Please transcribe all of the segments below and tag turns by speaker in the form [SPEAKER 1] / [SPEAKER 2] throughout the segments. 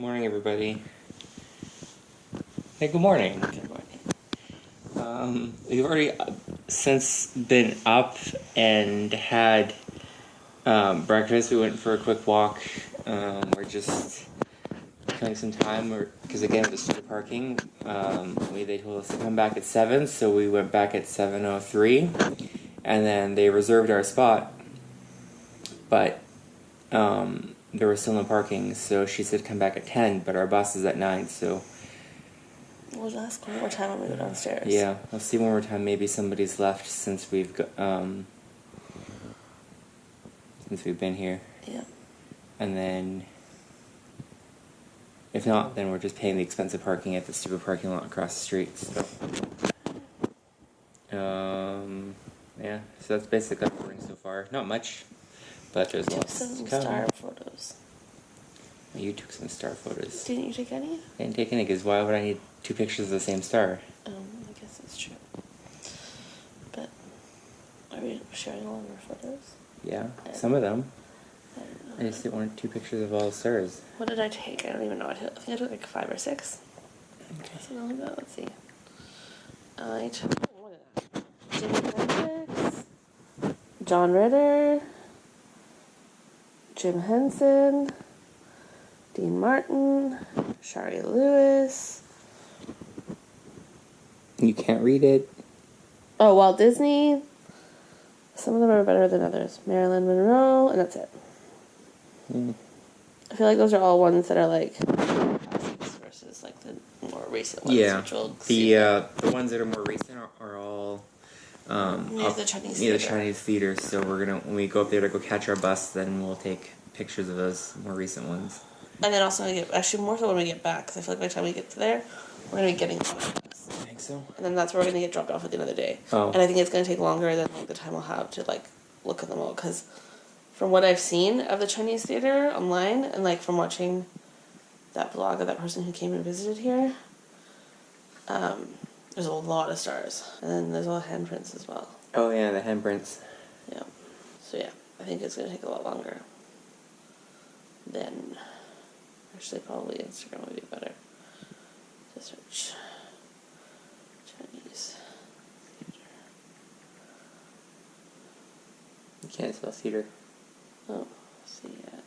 [SPEAKER 1] Morning, everybody. Hey, good morning.
[SPEAKER 2] Good morning.
[SPEAKER 1] We've already since been up and had breakfast. We went for a quick walk. We're just killing some time because again, with the street parking, they told us to come back at 7, so we went back at 7:03, and then they reserved our spot, but there was still no parking, so she said come back at 10, but our bus is at 9, so...
[SPEAKER 2] We'll ask one more time when we go downstairs.
[SPEAKER 1] Yeah, I'll see one more time. Maybe somebody's left since we've been here.
[SPEAKER 2] Yeah.
[SPEAKER 1] And then, if not, then we're just paying the expensive parking at the stupid parking lot across the street, so... yeah, so that's basically what we're doing so far. Not much. But there's lots
[SPEAKER 2] some
[SPEAKER 1] to come.
[SPEAKER 2] star photos.
[SPEAKER 1] You took some star photos.
[SPEAKER 2] Didn't you take any?
[SPEAKER 1] I didn't take any because why would I need 2 pictures of the same star?
[SPEAKER 2] I guess that's true. But are we sharing all of our photos?
[SPEAKER 1] Yeah, some of them.
[SPEAKER 2] I don't know.
[SPEAKER 1] I just didn't want 2 pictures of all the stars.
[SPEAKER 2] What did I take? I don't even know. I think I took like 5 or 6.
[SPEAKER 1] Okay.
[SPEAKER 2] Something like that. Let's see. I took Jimi Hendrix, John Ritter, Jim Henson, Dean Martin, Shari Lewis.
[SPEAKER 1] You can't read it.
[SPEAKER 2] Oh, Walt Disney. Some of them are better than others. Marilyn Monroe, and that's it. I feel like those are all ones that are like classics versus like the more recent ones.
[SPEAKER 1] Yeah,
[SPEAKER 2] which will
[SPEAKER 1] the ones that are more recent are all
[SPEAKER 2] near the Chinese
[SPEAKER 1] near the
[SPEAKER 2] theater.
[SPEAKER 1] Chinese theater. So we're gonna when we go up there to go catch our bus, then we'll take pictures of those more recent ones.
[SPEAKER 2] And then also actually more so when we get back, because I feel like by the time we get to there, we're gonna be getting on our bus.
[SPEAKER 1] I think so.
[SPEAKER 2] And then that's where we're gonna get dropped off at the end of the day.
[SPEAKER 1] Oh.
[SPEAKER 2] And I think it's gonna take longer than like the time we'll have to like look at them all, because from what I've seen of the Chinese theater online, and like from watching that vlog of that person who came and visited here, there's a lot of stars, and then there's all handprints as well.
[SPEAKER 1] Oh yeah, the handprints.
[SPEAKER 2] Yeah. So yeah, I think it's gonna take a lot longer. Then, actually, probably Instagram would be better to search Chinese theater.
[SPEAKER 1] You can't spell theater.
[SPEAKER 2] Oh, theater.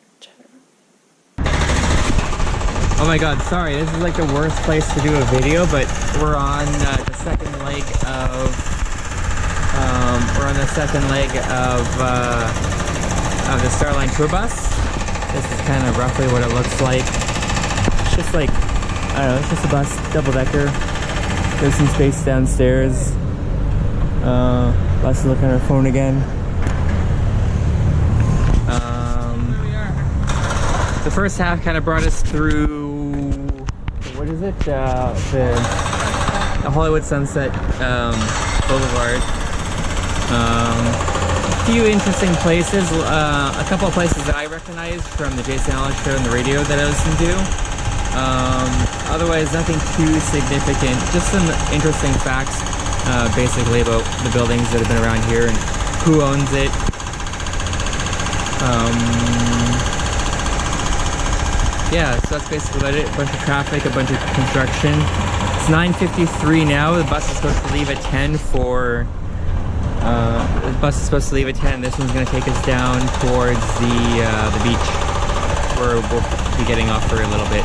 [SPEAKER 1] Oh my god, sorry, this is like the worst place to do a video, but we're on the second leg of the Starline tour bus. This is kind of roughly what it looks like. It's just like, I don't know, it's just a bus, double-decker. There's some space downstairs. Bus is looking at her phone again. The first half kind of brought us through, what is it? The Hollywood Sunset Boulevard. A few interesting places, a couple of places that I recognized from the Jason Allen show and the radio that I listened to. Otherwise, nothing too significant. Just some interesting facts, basically about the buildings that have been around here and who owns it. Yeah, so that's basically about it. A bunch of traffic, a bunch of construction. It's 9:53 now. The bus is supposed to leave at 10 for... the bus is supposed to leave at 10. This one's going to take us down towards the beach, where we'll be getting off for a little bit.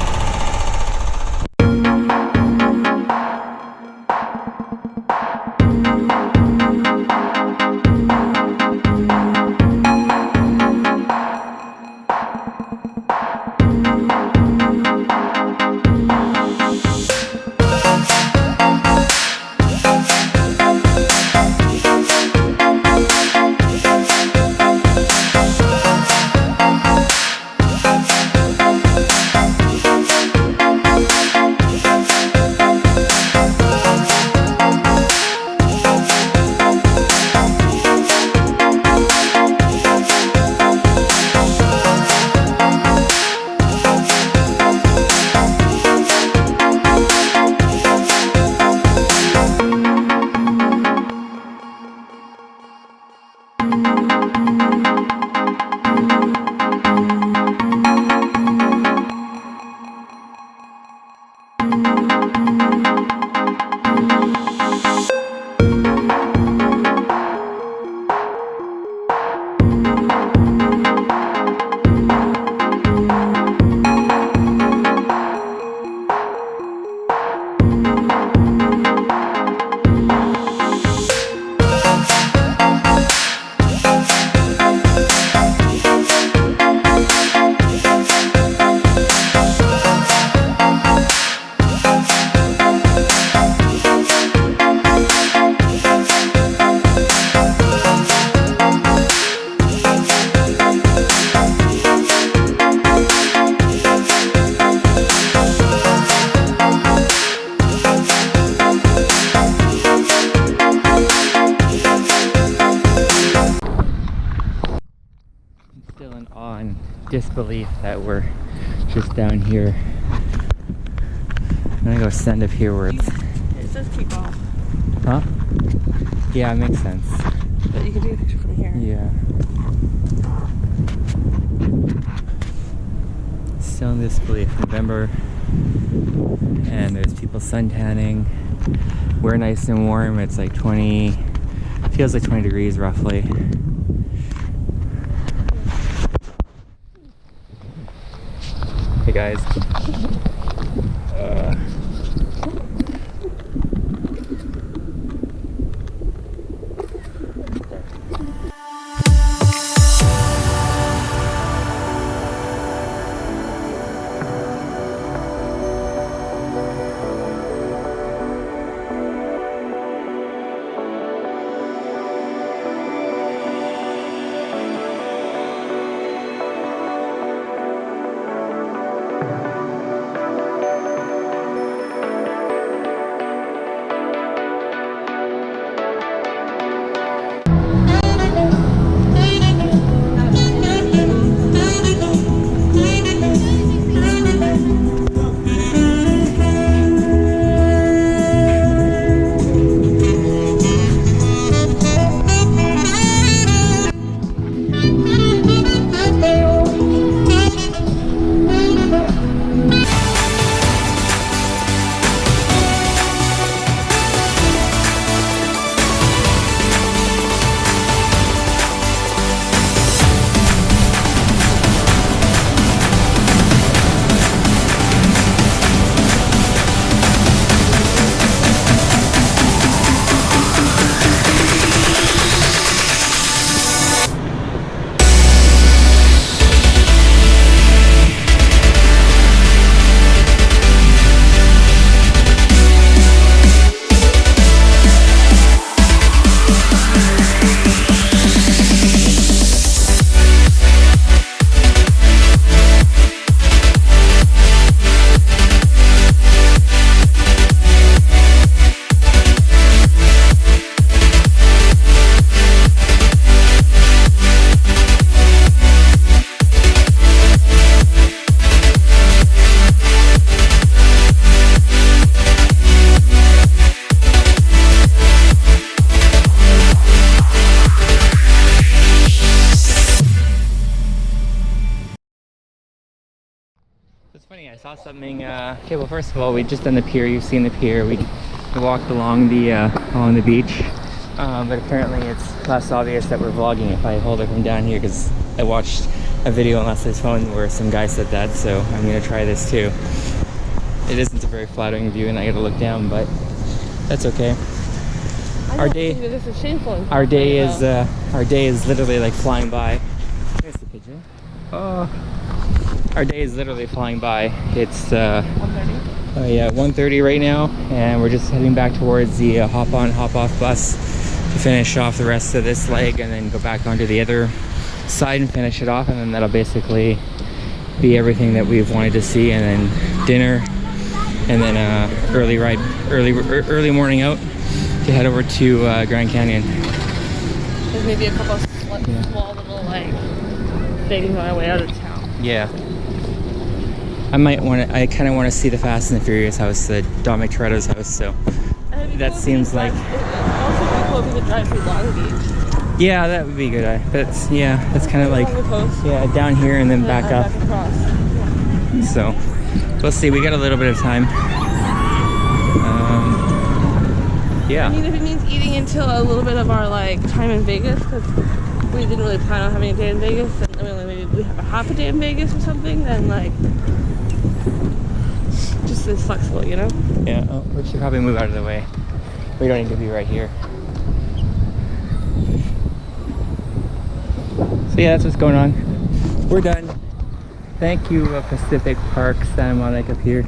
[SPEAKER 1] disbelief that we're just down here. I'm gonna go stand up here where it's...
[SPEAKER 2] It says kick off.
[SPEAKER 1] Huh? Yeah, it makes sense.
[SPEAKER 2] But you can take a picture from here.
[SPEAKER 1] Yeah. Still in disbelief. November. And there's people suntanning. We're nice and warm. It's like 20... Feels like 20 degrees roughly. Hey guys. It's funny, I saw something, okay, well first of all, we just done the pier, you've seen the pier, we walked along the beach, but apparently it's less obvious that we're vlogging if I hold it from down here, because I watched a video on Leslie's phone where some guy said that, so I'm going to try this too. It isn't a very flattering view and I gotta look down, but that's okay. Our day is literally like flying by. There's the pigeon. Oh. Our day is literally flying by. It's 1:30 right now, and we're just heading back towards the hop on hop off bus to finish off the rest of this leg and then go back onto the other side and finish it off, and then that'll basically be everything that we've wanted to see, and then dinner, and then early morning out to head over to Grand Canyon.
[SPEAKER 2] There's maybe a couple of small little like things on our way out of town.
[SPEAKER 1] Yeah. I kind of want to see the Fast and the Furious house, the Dominic Toretto's house, so that seems like...
[SPEAKER 2] Also be cool if we could drive through Long Beach.
[SPEAKER 1] Yeah, that would be good. That's kind of like, yeah, down here and then back up.
[SPEAKER 2] Across.
[SPEAKER 1] So, we'll see. We got a little bit of time. Yeah.
[SPEAKER 2] I mean, if it means eating until a little bit of our like time in Vegas, because we didn't really plan on having a day in Vegas, and maybe we have a half a day in Vegas or something, then like just as flexible, you know?
[SPEAKER 1] Yeah. Oh, we should probably move out of the way. We don't need to be right here. So yeah, that's what's going on. We're done. Thank you, Pacific Park, Santa Monica Pier.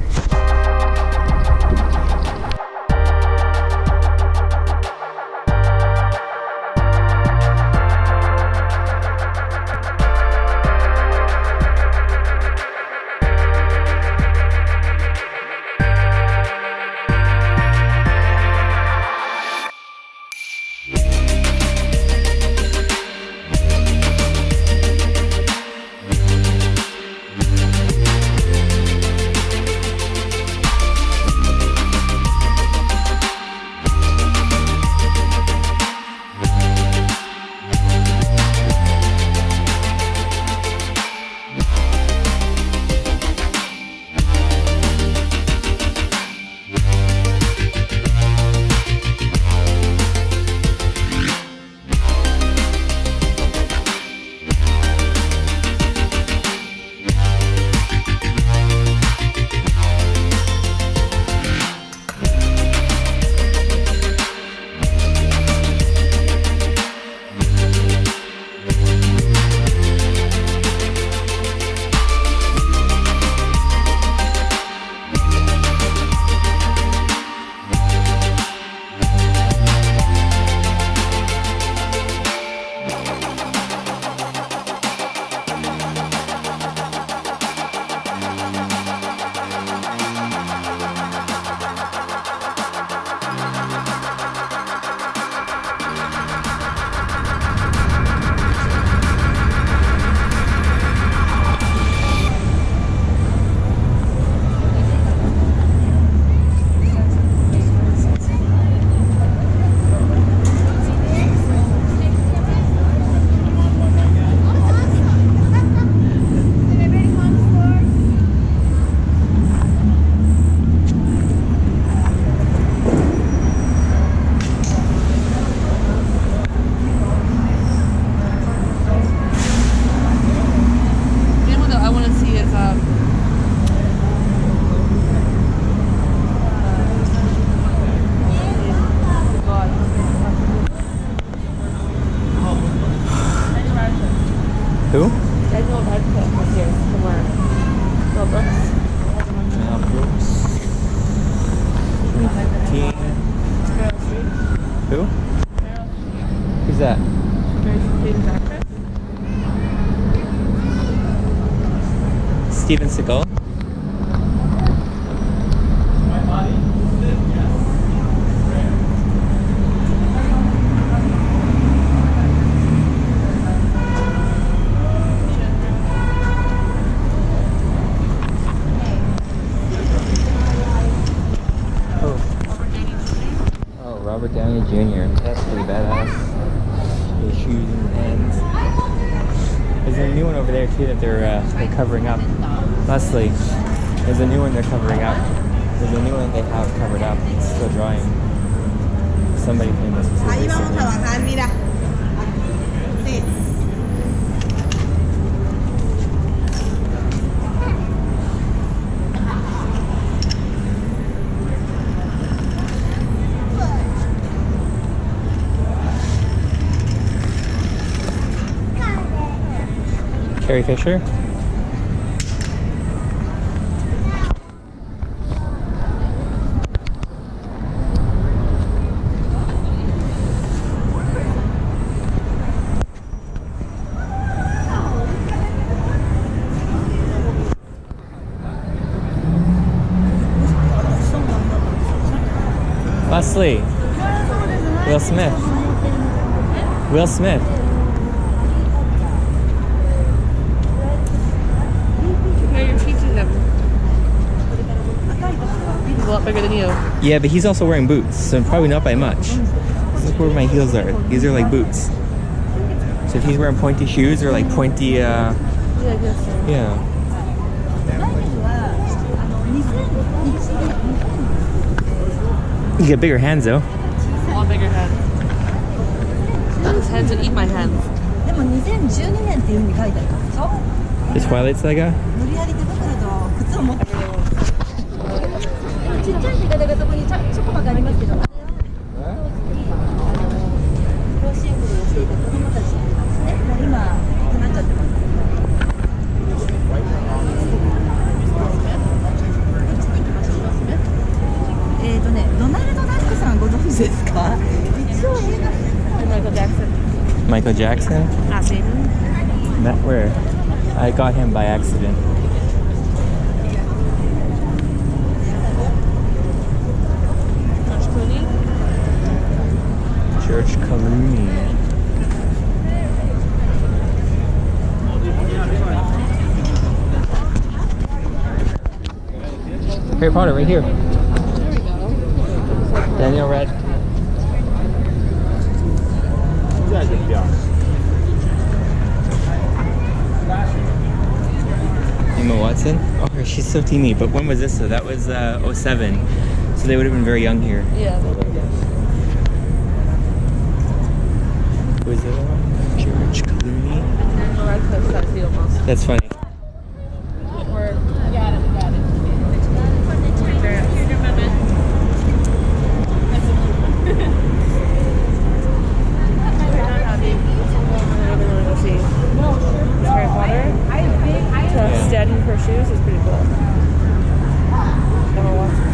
[SPEAKER 1] Steven Seagal? Oh, Robert Downey Jr. That's pretty badass. His shoes and hands. There's a new one over there too that they're covering up. Leslie, there's a new one they're covering up. There's a new one they have covered up. It's still drying. Somebody famous was here recently. Carrie Fisher. Leslie. Will Smith. Will Smith.
[SPEAKER 2] He's a lot bigger than you.
[SPEAKER 1] Yeah, but he's also wearing boots, so probably not by much. Look where my heels are. These are like boots. So if he's wearing pointy shoes or like pointy,
[SPEAKER 2] Yeah, I guess so.
[SPEAKER 1] yeah. You get bigger hands though.
[SPEAKER 2] A lot bigger hands. His hands would eat my hands.
[SPEAKER 1] The Twilight Saga?
[SPEAKER 2] Michael Jackson.
[SPEAKER 1] Michael Jackson?
[SPEAKER 2] Not Damon.
[SPEAKER 1] That where? I got him by accident. George Clooney. Harry Potter right here.
[SPEAKER 2] There we go.
[SPEAKER 1] Daniel Radcliffe. Emma Watson? Oh, she's so teeny. But when was this? So that was 07. So they would have been very young here.
[SPEAKER 2] Yeah.
[SPEAKER 1] Who is it? George Clooney.
[SPEAKER 2] Daniel Radcliffe's tattoo almost.
[SPEAKER 1] That's funny.
[SPEAKER 2] Harry Potter. Standing her shoes is pretty cool. Emma Watson.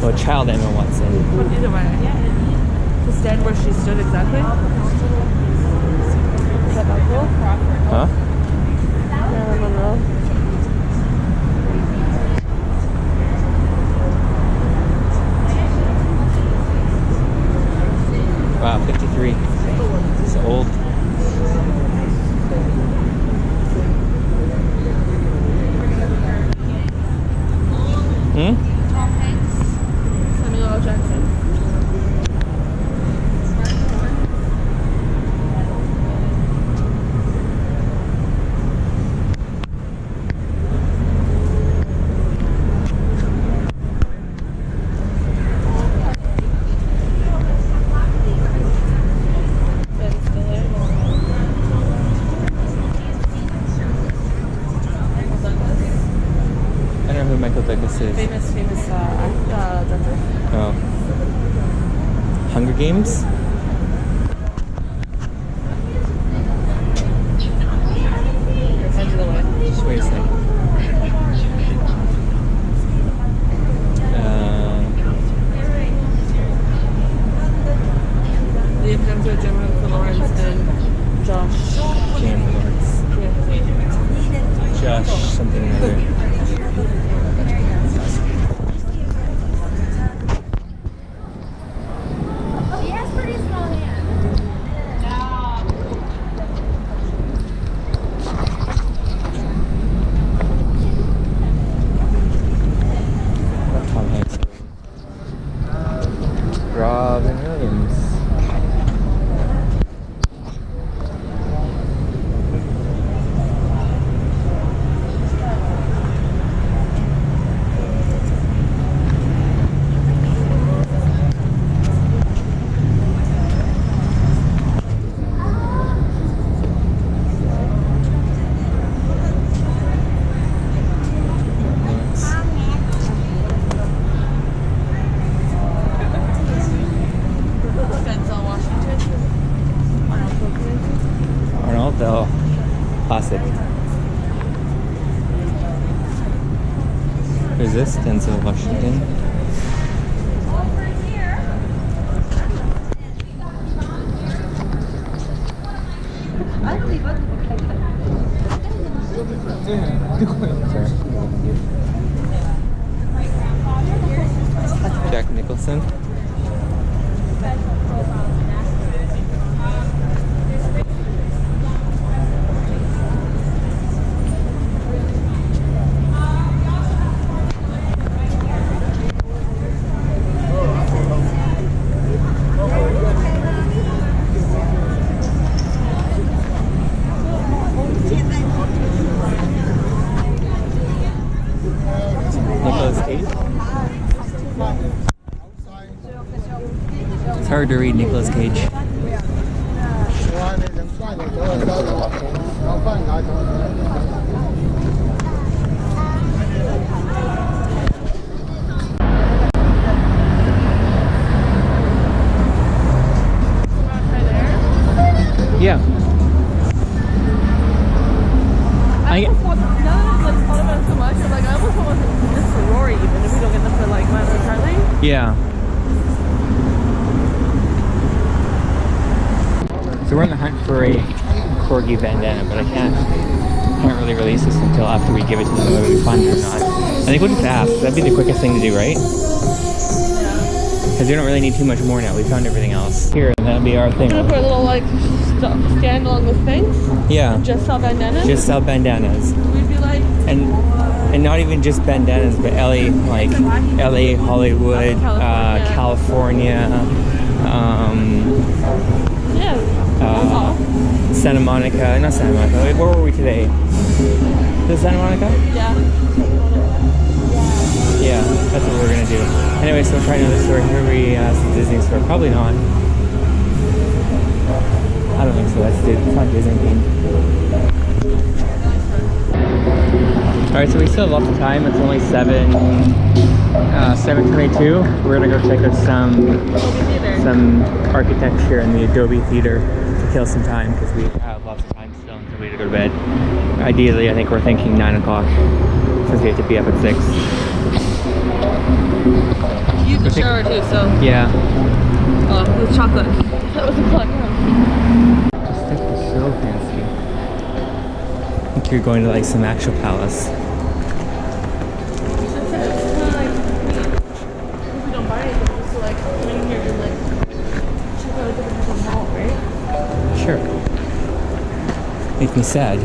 [SPEAKER 1] Well, child Emma Watson.
[SPEAKER 2] But either way, to stand where she stood exactly. Is that not cool?
[SPEAKER 1] Huh?
[SPEAKER 2] Marilyn Monroe.
[SPEAKER 1] Wow, 53. It's old. Hmm?
[SPEAKER 2] Tom Hanks. Samuel L. Jackson.
[SPEAKER 1] Michael Douglas is.
[SPEAKER 2] Famous director.
[SPEAKER 1] Oh. Hunger Games?
[SPEAKER 2] Your head's in the way.
[SPEAKER 1] Just wait a second.
[SPEAKER 2] Liam Hemsworth, Jennifer Lawrence, and Josh.
[SPEAKER 1] Jennifer Lawrence.
[SPEAKER 2] Yeah.
[SPEAKER 1] something or other.
[SPEAKER 3] She has pretty small hands.
[SPEAKER 1] Tom Hanks. Robin Williams. Arnoldo. Classic. Who's this? Denzel Washington. Jack Nicholson. Nicolas Cage. It's hard to read Nicolas Cage. Yeah.
[SPEAKER 2] I almost want, now that I've like thought about it so much, I'm like, I almost want this for Rory even if we don't get them for like Milo and Charlie.
[SPEAKER 1] Yeah. So we're on the hunt for a corgi bandana, but I can't really release this until after we give it to them, whether we find it or not. I think we'll just ask. That'd be the quickest thing to do, right? Because we don't really need too much more now. We found everything else. Here, that'll be our thing.
[SPEAKER 2] We're gonna put a little like stand along with things.
[SPEAKER 1] Yeah.
[SPEAKER 2] Just sell bandanas.
[SPEAKER 1] Just sell bandanas.
[SPEAKER 2] We'd be like,
[SPEAKER 1] And not even just bandanas, but LA, like LA, Hollywood, California, Santa Monica, not Santa Monica, wait, where were we today? Is it Santa Monica?
[SPEAKER 2] yeah.
[SPEAKER 1] Yeah, that's what we're gonna do. Anyway, so we'll try another store. Here we it's the Disney store. Probably not. I don't think so. It's not Disney themed. Alright, so we still have lots of time. It's only 7:22. We're gonna go check out some architecture in the Adobe Theater to kill some time because we have lots of time still until we have to go to bed. Ideally, I think we're thinking 9 o'clock since we have to be up at 6.
[SPEAKER 2] Use the shower too, so.
[SPEAKER 1] Yeah.
[SPEAKER 2] Oh, with chocolate. That was a plug.
[SPEAKER 1] This thing is so fancy. I think you're going to like some actual palace.
[SPEAKER 2] If we don't buy anything, just to like come in here and like check out a different mall, right?
[SPEAKER 1] Sure. Make me sad.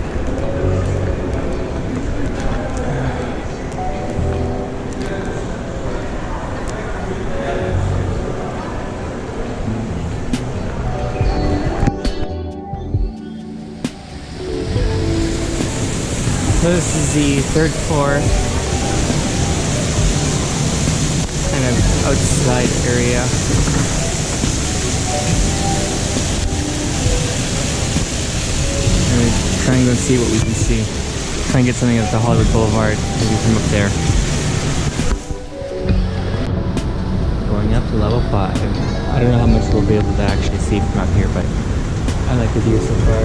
[SPEAKER 1] So this is the 3rd floor, kind of outside area. And try and go and see what we can see. Try and get something at the Hollywood Boulevard, maybe from up there. Going up to level 5. I don't know how much we'll be able to actually see from up here, but I like the view so far.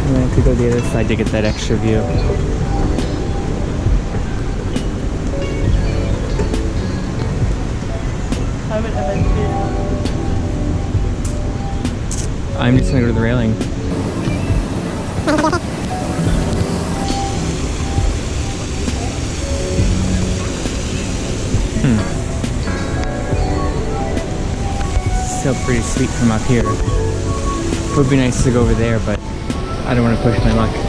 [SPEAKER 1] And then I could go the other side to get that extra view. I'm just gonna go to the railing. still pretty sweet from up here. It would be nice to go over there, but I don't want to push my luck.
[SPEAKER 2] Go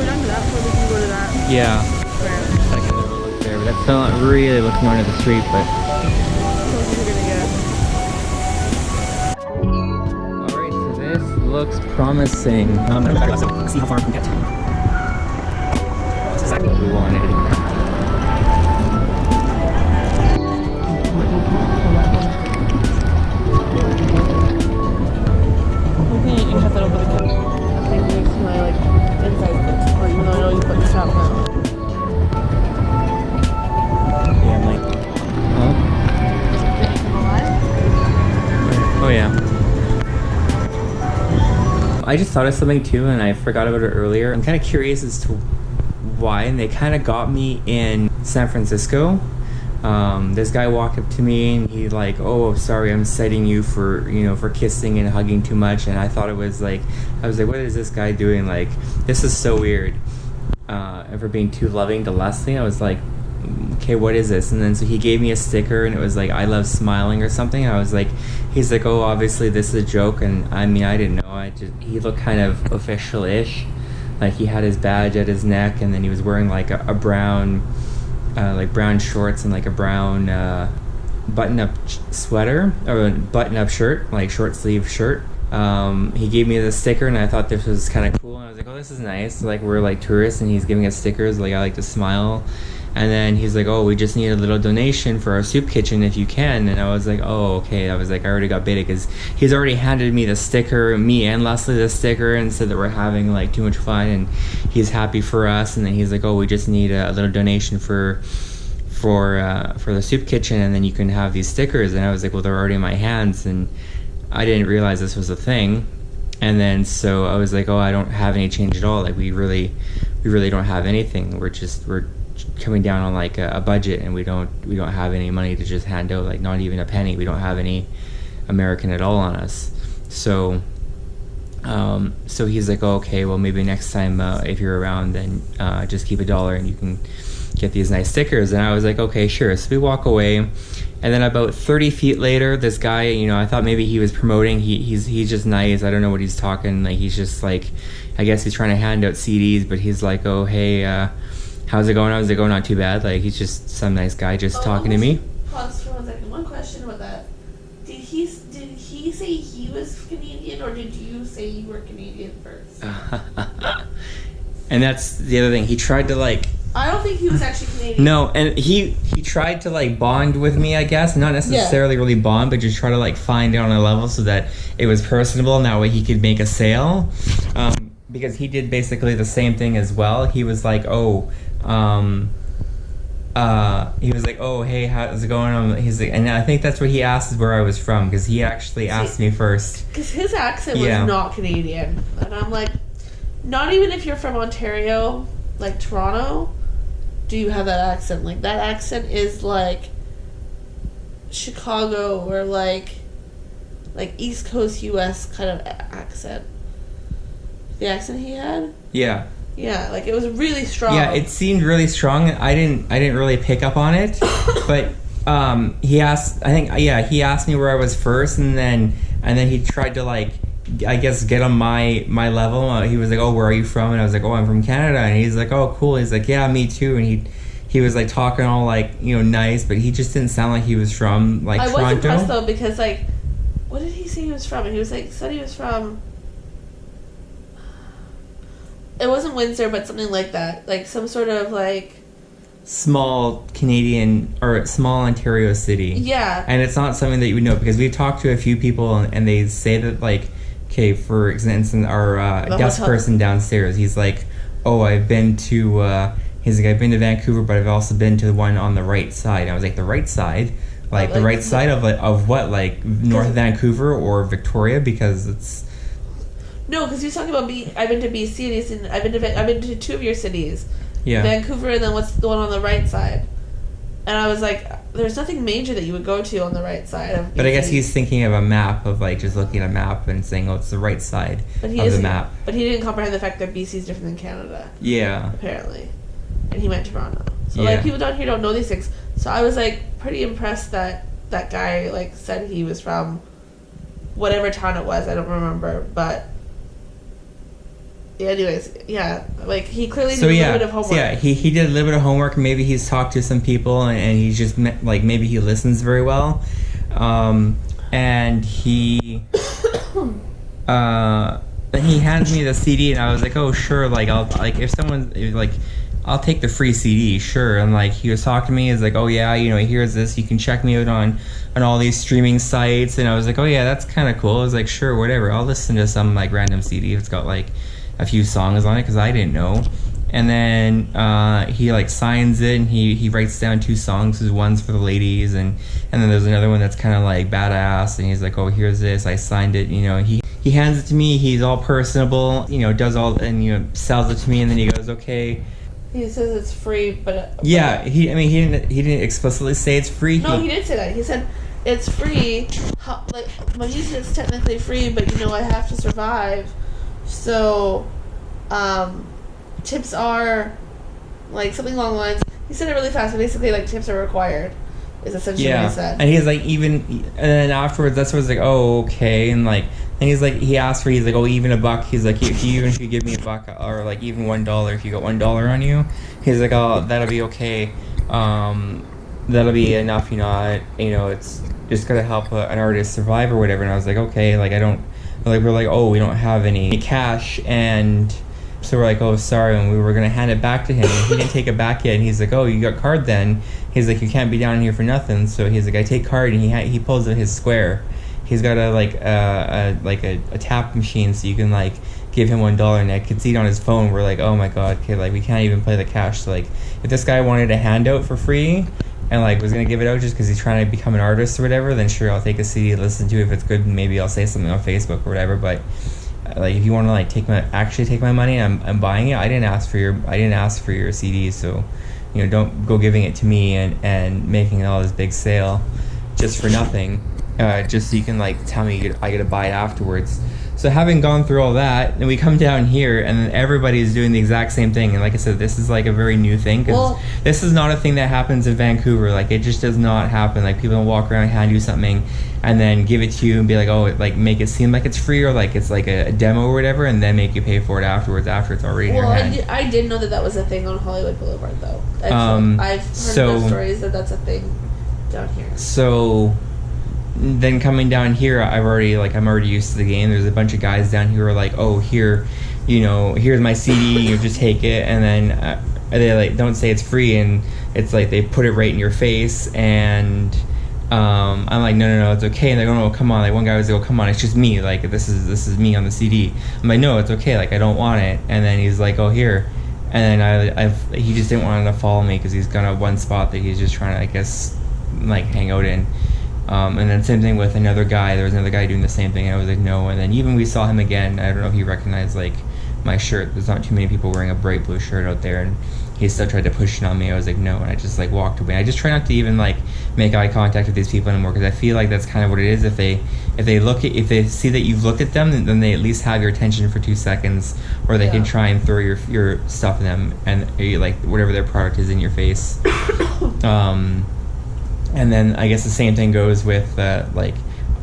[SPEAKER 2] down to that point, we can go to that.
[SPEAKER 1] Yeah.
[SPEAKER 2] Where?
[SPEAKER 1] I can have a look there, but that's still not really looking onto the street, but...
[SPEAKER 2] Close we're gonna get.
[SPEAKER 1] Alright, so this looks promising. I'm gonna back up and see how far we can get. That's exactly what we wanted.
[SPEAKER 2] You have that over the cup. I think it makes my like inside bit, or even though I know you put the strap now.
[SPEAKER 1] Yeah, I'm like... Oh yeah. I just thought of something too, and I forgot about it earlier. I'm kind of curious as to why, and they kind of got me in San Francisco. This guy walked up to me and he like, oh, sorry, I'm citing you for, you know, for kissing and hugging too much. And I thought it was like, I was like, what is this guy doing? Like, this is so weird. And for being too loving to Leslie, I was like, okay, what is this? And then so he gave me a sticker and it was like, I love smiling or something. I was like, he's like, oh, obviously this is a joke. And I mean, I didn't know. He looked kind of official-ish. Like he had his badge at his neck and then he was wearing like a brown, like brown shorts and like a brown button-up sweater or button-up shirt, like short sleeve shirt. He gave me the sticker and I thought this was kind of cool. And I was like, oh, this is nice. Like we're like tourists and he's giving us stickers. Like I like to smile. And then he's like, oh, we just need a little donation for our soup kitchen if you can. And I was like, oh, okay. I was like, I already got baited because he's already handed me the sticker, me and Leslie the sticker, and said that we're having like too much fun and he's happy for us. And then he's like, oh, we just need a little donation for the soup kitchen, and then you can have these stickers. And I was like, well, they're already in my hands, and I didn't realize this was a thing. And then so I was like, oh, I don't have any change at all. Like we really don't have anything. We're coming down on like a budget, and we don't have any money to just hand out, like not even a penny. We don't have any American at all on us. So he's like, oh, okay, well maybe next time if you're around, then just keep $1 and you can get these nice stickers. And I was like, okay, sure. So we walk away, and then about 30 feet later, this guy, you know, I thought maybe he was promoting. He's just nice. I don't know what he's talking. Like he's just like, I guess he's trying to hand out CDs, but he's like, oh hey, how's it going? How's it going? Not too bad. Like he's just some nice guy just talking to me.
[SPEAKER 2] Pause for 1 second. One question about that. Did he say he was Canadian, or did you say you were Canadian first?
[SPEAKER 1] And that's the other thing. He tried to like.
[SPEAKER 2] I don't think he was actually Canadian.
[SPEAKER 1] No, and he tried to like bond with me, I guess. Not necessarily really bond, but just try to like find it on a level so that it was personable, and that way he could make a sale. Because he did basically the same thing as well. He was like, oh, he was like, oh, hey, how's it going on? He's like, and I think that's what he asked, is where I was from, because he actually asked me first.
[SPEAKER 2] Because his accent was not Canadian, and I'm like, not even if you're from Ontario, like Toronto, do you have that accent? Like that accent is like Chicago or like East Coast US kind of accent. The accent he had?
[SPEAKER 1] Yeah.
[SPEAKER 2] Yeah, like it was really strong.
[SPEAKER 1] Yeah, it seemed really strong. I didn't really pick up on it. But he asked me where I was first, and then he tried to like, I guess, get on my level. He was like, oh, where are you from? And I was like, oh, I'm from Canada. And he's like, oh, cool. He's like, yeah, me too. And he was like talking all like, you know, nice, but he just didn't sound like he was from like Toronto.
[SPEAKER 2] I was impressed though, because like, what did he say he was from? And he was like, said he was from, it wasn't Windsor, but something like that, like some sort of like
[SPEAKER 1] small Canadian or small Ontario city.
[SPEAKER 2] Yeah. And
[SPEAKER 1] it's not something that you would know, because we've talked to a few people and they say that, like, okay, for instance, our guest person downstairs, he's like, oh, I've been to Vancouver, but I've also been to the one on the right side. And I was like, the right side? Like the right side of what? Like North Vancouver or Victoria? Because it's...
[SPEAKER 2] No, because he's talking about I've been to BC, and I've been to two of your cities.
[SPEAKER 1] Yeah.
[SPEAKER 2] Vancouver, and then what's the one on the right side? And I was like, there's nothing major that you would go to on the right side of BC.
[SPEAKER 1] But I guess he's thinking of a map, of like just looking at a map and saying, oh, it's the right side of the map.
[SPEAKER 2] But he didn't comprehend the fact that BC is different than Canada.
[SPEAKER 1] Yeah.
[SPEAKER 2] Apparently. And he meant Toronto. So like people down here don't know these things. So I was like pretty impressed that that guy like said he was from whatever town it was. I don't remember, but yeah, anyways, yeah, like he clearly did a little bit of homework.
[SPEAKER 1] So yeah, he did a little bit of homework. Maybe he's talked to some people, and he's just like maybe he listens very well, and he then he hands me the CD, and I was like, oh sure, like I'll like if someone like I'll take the free CD, sure. And like he was talking to me, he's like, oh yeah, you know, here's this, you can check me out on all these streaming sites. And I was like, oh yeah, that's kind of cool. I was like, sure, whatever, I'll listen to some like random CD if it's got like a few songs on it, because I didn't know. And then he like signs it, and he writes down 2 songs. There's one's for the ladies, and then there's another one that's kind of like badass, and he's like, oh, here's this, I signed it. You know, he hands it to me, he's all personable, you know, does all, and you know, sells it to me, and then he goes, okay.
[SPEAKER 2] He says it's free, but
[SPEAKER 1] yeah, he didn't explicitly say it's free.
[SPEAKER 2] No, he did say that. He said it's free. Like my music is technically free, but you know I have to survive. So, tips are like something along the lines. He said it really fast, but basically like tips are required. Is essentially what he said.
[SPEAKER 1] And he's like and then afterwards, that's what I was like, oh okay, and like. And he's like, he asked for, he's like, oh, even $1. He's like, if you even should give me $1, or like even $1 if you got $1 on you. He's like, oh, that'll be okay. That'll be enough, you know, it's just gonna help an artist survive or whatever. And I was like, okay, like we're like, oh, we don't have any cash, and so we're like, oh, sorry, and we were gonna hand it back to him, and he didn't take it back yet. And he's like, oh, you got card then? He's like, you can't be down here for nothing. So he's like, I take card, and he pulls out his Square. He's got a tap machine, so you can like give him $1, and I could see it on his phone. We're like, oh my god, okay, like we can't even play the cash. So like, if this guy wanted a handout for free and like was gonna give it out just because he's trying to become an artist or whatever, then sure, I'll take a CD, listen to it. If it's good, maybe I'll say something on Facebook or whatever. But like, if you want to like take my money, I'm buying it. I didn't ask for your CD, so you know, don't go giving it to me and making all this big sale just for nothing. Just so you can like tell me I get to buy it afterwards. So having gone through all that, then we come down here, and then everybody is doing the exact same thing. And like I said, this is like a very new thing, because this is not a thing that happens in Vancouver. Like, it just does not happen. Like, people don't walk around and hand you something and then give it to you and be like, oh, like make it seem like it's free, or like it's like a demo or whatever, and then make you pay for it after it's already in your hand.
[SPEAKER 2] I did know that was a thing on Hollywood Boulevard, though. I've heard enough stories that's a thing down here.
[SPEAKER 1] So then coming down here, I'm already used to the game. There's a bunch of guys down here who are like, oh, here, you know, here's my CD, you just take it, and then they like don't say it's free, and it's like they put it right in your face, and I'm like, no, it's okay. And they're going, oh, come on. Like, one guy was like, oh, come on, it's just me, like this is me on the CD. I'm like, no, it's okay, like I don't want it. And then he's like, oh, here. And then he just didn't want to follow me, because he's got a one spot that he's just trying to, I guess, like hang out in. And then same thing with another guy. There was another guy doing the same thing. I was like, no. And then even we saw him again. I don't know if he recognized like my shirt. There's not too many people wearing a bright blue shirt out there, and he still tried to push it on me. I was like, no, and I just like walked away. I just try not to even like make eye contact with these people anymore, because I feel like that's kind of what it is. If they see that you've looked at them, then they at least have your attention for 2 seconds, or they can try and throw your stuff in them, and like whatever their product is in your face. And then I guess the same thing goes with like,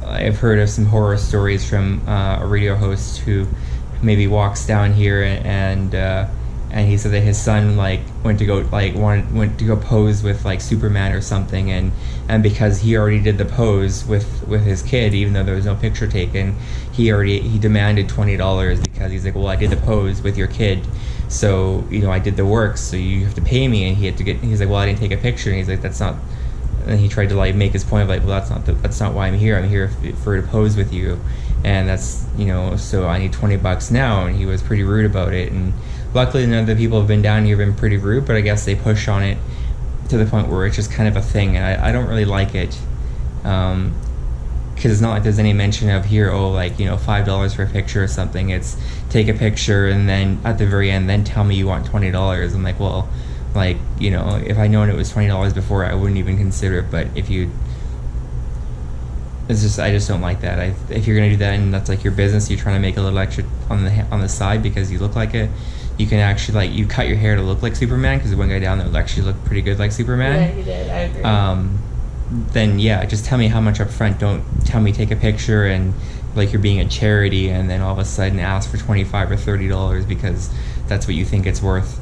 [SPEAKER 1] I've heard of some horror stories from a radio host who maybe walks down here, and he said that his son like went to go pose with like Superman or something, and because he already did the pose with his kid, even though there was no picture taken, he demanded $20, because he's like, well, I did the pose with your kid, so you know I did the work, so you have to pay me. And he's like, well, I didn't take a picture. And he's like, that's not. And he tried to like make his point of like, well, that's not why I'm here. I'm here for to pose with you, and that's, you know, so I need $20 now. And he was pretty rude about it. And luckily, none of the people who have been down here have been pretty rude, but I guess they push on it to the point where it's just kind of a thing, and I don't really like it, because it's not like there's any mention of here, oh, like, you know, $5 for a picture or something. It's take a picture, and then at the very end, then tell me you want $20. I'm like, well, like, you know, if I known it was $20 before, I wouldn't even consider it. But I just don't like that. If you're gonna do that, and that's like your business, you're trying to make a little extra on the side because you look like it. You can actually, like, you cut your hair to look like Superman, because the one guy down there actually looked pretty good like Superman.
[SPEAKER 2] Yeah, he did. I agree.
[SPEAKER 1] Then yeah, just tell me how much up front. Don't tell me take a picture and like you're being a charity, and then all of a sudden ask for $25 or $30 because that's what you think it's worth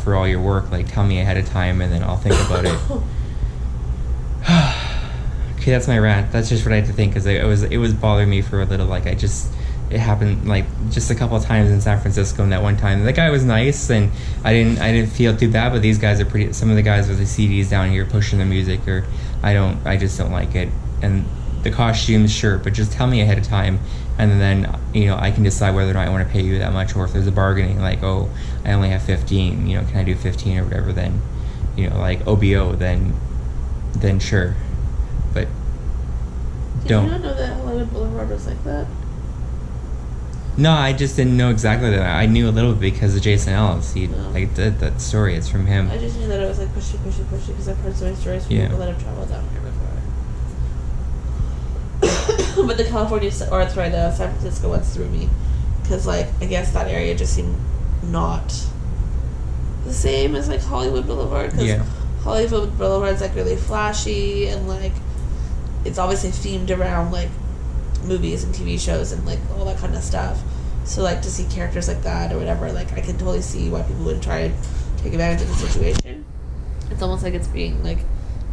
[SPEAKER 1] for all your work. Like, tell me ahead of time, and then I'll think about it. Okay, that's my rant. That's just what I had to think, because it was bothering me for a little. Like, it happened like just a couple of times in San Francisco, and that one time the guy was nice and I didn't feel too bad, but these guys are pretty, some of the guys with the CDs down here pushing the music, or I just don't like it. And the costumes, sure, but just tell me ahead of time, and then, you know, I can decide whether or not I want to pay you that much, or if there's a bargaining, like, oh, I only have 15, you know, can I do 15 or whatever, then, you know, like OBO, then sure. But
[SPEAKER 2] Did you not know that Hollywood Boulevard was like that?
[SPEAKER 1] No, I just didn't know exactly that. I knew a little bit because of Jason Ellis. He
[SPEAKER 2] No.
[SPEAKER 1] like that story. It's from him.
[SPEAKER 2] I just knew that it was like pushy because I've heard so many stories from
[SPEAKER 1] Yeah.
[SPEAKER 2] people that have traveled down here before. But the the San Francisco ones threw me, because like I guess that area just seemed not the same as like Hollywood Boulevard. Cause
[SPEAKER 1] Yeah.
[SPEAKER 2] Hollywood Boulevard's like really flashy, and like it's obviously themed around like movies and TV shows and like all that kind of stuff. So like to see characters like that or whatever, like I can totally see why people would try and take advantage of the situation. It's almost like it's being like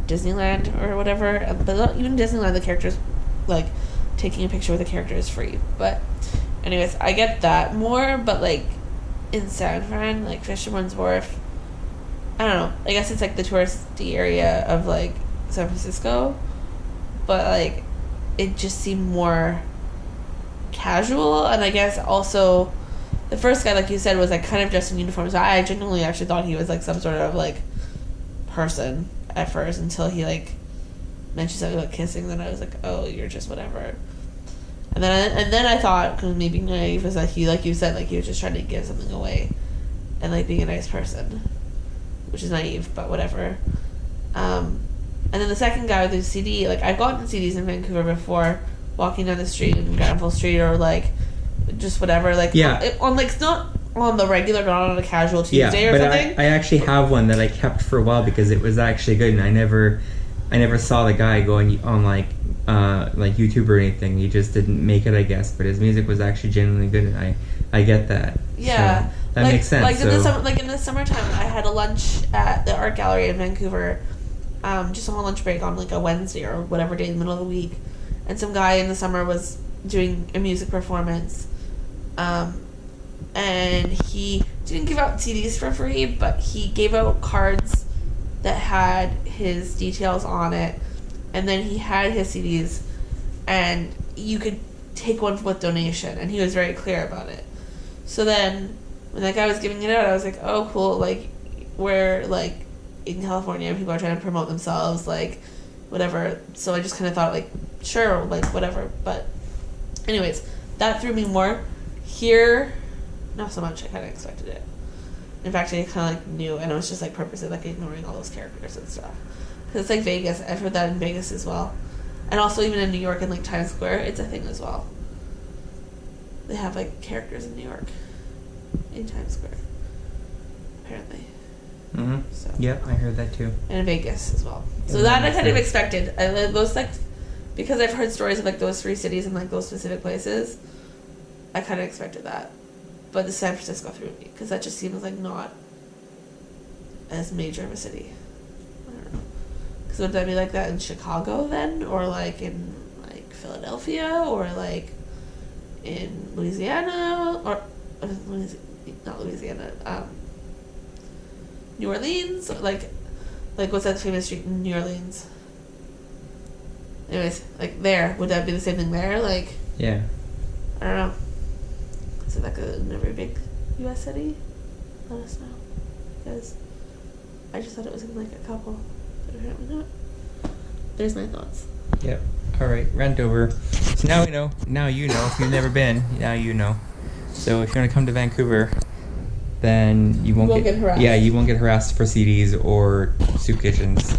[SPEAKER 2] Disneyland or whatever, but not even Disneyland, the characters, like taking a picture with the character is free. But anyways, I get that more, but like in San Fran, like Fisherman's Wharf, I don't know, I guess it's like the touristy area of like San Francisco, but like it just seemed more casual. And I guess also the first guy, like you said, was like kind of dressed in uniform, so I genuinely actually thought he was like some sort of like person at first, until he like mentioned something about kissing. Then I was like, oh, you're just whatever. And then I thought, because maybe naive, is that he, like you said, like he was just trying to give something away and like being a nice person, which is naive, but whatever. And then the second guy with the CD, like I've gotten CDs in Vancouver before, walking down the street in Granville Street, or like just whatever, like
[SPEAKER 1] Yeah.
[SPEAKER 2] on like it's not on the regular, not on a casual Tuesday or
[SPEAKER 1] but
[SPEAKER 2] something.
[SPEAKER 1] I actually have one that I kept for a while because it was actually good, and I never saw the guy going on like YouTube or anything. He just didn't make it, I guess. But his music was actually genuinely good, and I get that.
[SPEAKER 2] Yeah,
[SPEAKER 1] so that
[SPEAKER 2] like,
[SPEAKER 1] makes sense.
[SPEAKER 2] Like
[SPEAKER 1] so.
[SPEAKER 2] in the summertime, I had a lunch at the art gallery in Vancouver, just on a lunch break on like a Wednesday or whatever day in the middle of the week, and some guy in the summer was doing a music performance, and he didn't give out CDs for free, but he gave out cards that had his details on it, and then he had his CDs, and you could take one with donation, and he was very clear about it. So then when that guy was giving it out, I was like, oh cool, like we're like in California, people are trying to promote themselves, like whatever. So I just kind of thought like, sure, like whatever. But anyways, that threw me more. Here, not so much. I kind of expected it. In fact, I kind of like knew, and I was just like purposely like ignoring all those characters and stuff. Because it's like Vegas. I've heard that in Vegas as well, and also even in New York and like Times Square, it's a thing as well. They have like characters in New York, in Times Square, apparently.
[SPEAKER 1] Mm-hmm.
[SPEAKER 2] So.
[SPEAKER 1] Yeah, I heard that too.
[SPEAKER 2] And in Vegas as well. So
[SPEAKER 1] Yeah,
[SPEAKER 2] that I
[SPEAKER 1] makes
[SPEAKER 2] kind of
[SPEAKER 1] sense.
[SPEAKER 2] expected. Those like, because I've heard stories of like those three cities and like those specific places, I kind of expected that. But the San Francisco threw me, because that just seems like not as major of a city. I don't know. Because would that be like that in Chicago then, or like in like Philadelphia, or like in Louisiana, or not Louisiana, New Orleans, like what's that famous street in New Orleans? Anyways, like there, would that be the same thing there? Like,
[SPEAKER 1] Yeah.
[SPEAKER 2] I don't know. Is it like in every big U.S. city? Let us know, because I just thought it was in like a couple, but apparently not. There's my thoughts.
[SPEAKER 1] Yep. All right. Rant over. So now we know. Now you know. If you've never been, now you know. So if you want to come to Vancouver, then you won't
[SPEAKER 2] get harassed.
[SPEAKER 1] Yeah, you won't get harassed for CDs or soup kitchens.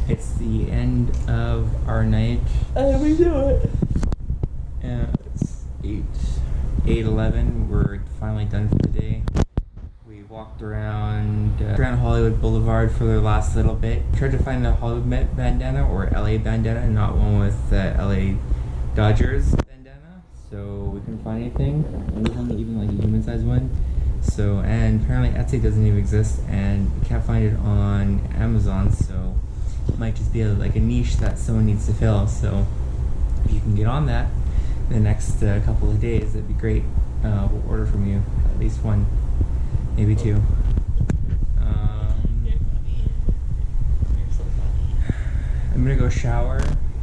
[SPEAKER 1] It's the end of our night.
[SPEAKER 2] We do it.
[SPEAKER 1] It's 8:11. We're finally done for the day. We walked around Hollywood Boulevard for the last little bit. Tried to find the Hollywood bandana or LA bandana, not one with the LA Dodgers bandana. so we couldn't find anything. We found even like a human-sized one. So, and apparently Etsy doesn't even exist, and we can't find it on Amazon. So, it might just be like a niche that someone needs to fill. So, if you can get on that in the next couple of days, that'd be great. We'll order from you at least one, maybe two.
[SPEAKER 2] You're funny. You're so funny.
[SPEAKER 1] I'm gonna go shower.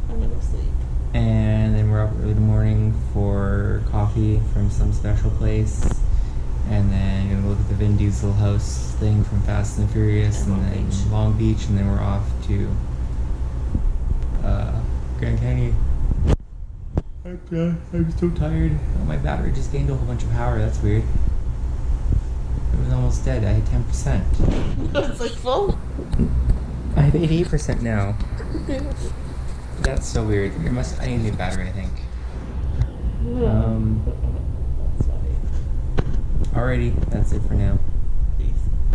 [SPEAKER 2] I'm gonna go sleep.
[SPEAKER 1] And then we're up early in the morning for coffee from some special place. And then gonna look at the Vin Diesel house thing from Fast and Furious, and then Long Beach, and then we're off to Grand Canyon. I'm so tired. Oh, my battery just gained a whole bunch of power. That's weird. It was almost dead. I had 10%.
[SPEAKER 2] It's like full.
[SPEAKER 1] I have 88% now. That's so weird. I need a new battery, I think.
[SPEAKER 2] That's funny.
[SPEAKER 1] Alrighty, that's it for now.
[SPEAKER 2] Peace.